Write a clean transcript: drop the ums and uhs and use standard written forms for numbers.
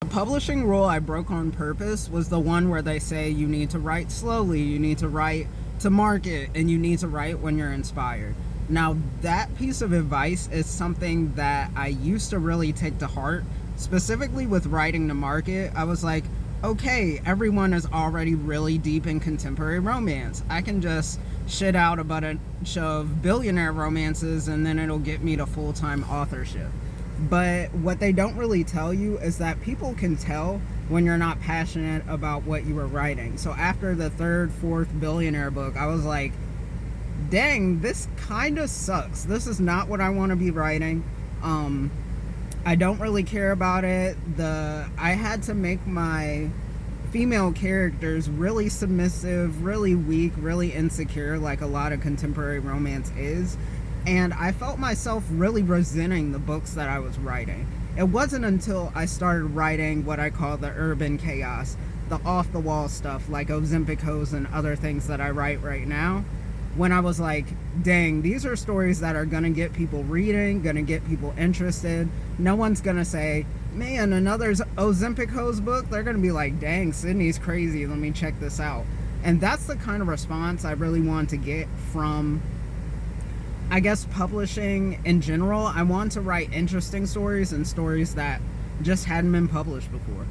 The publishing rule I broke on purpose was the one where they say you need to write slowly, you need to write to market, and you need to write when you're inspired. Now, that piece of advice is something that I used to really take to heart, specifically with writing to market. I was like, okay, everyone is already really deep in contemporary romance. I can just shit out a bunch of billionaire romances and then it'll get me to full-time authorship. But what they don't really tell you is that people can tell when you're not passionate about what you were writing. So after the third, fourth billionaire book, I was like, dang, this kind of sucks. This is not what I want to be writing. I don't really care about it. I had to make my female characters really submissive, really weak, really insecure, like a lot of contemporary romance is. And I felt myself really resenting the books that I was writing. It wasn't until I started writing what I call the urban chaos, the off-the-wall stuff like Ozempic Hose and other things that I write right now, when I was like, dang, these are stories that are gonna get people reading, gonna get people interested. No one's gonna say, man, another Ozempic Hose book. They're gonna be like, dang, Sydney's crazy, let me check this out. And that's the kind of response I really want to get from, I guess, publishing in general. I want to write interesting stories and stories that just hadn't been published before.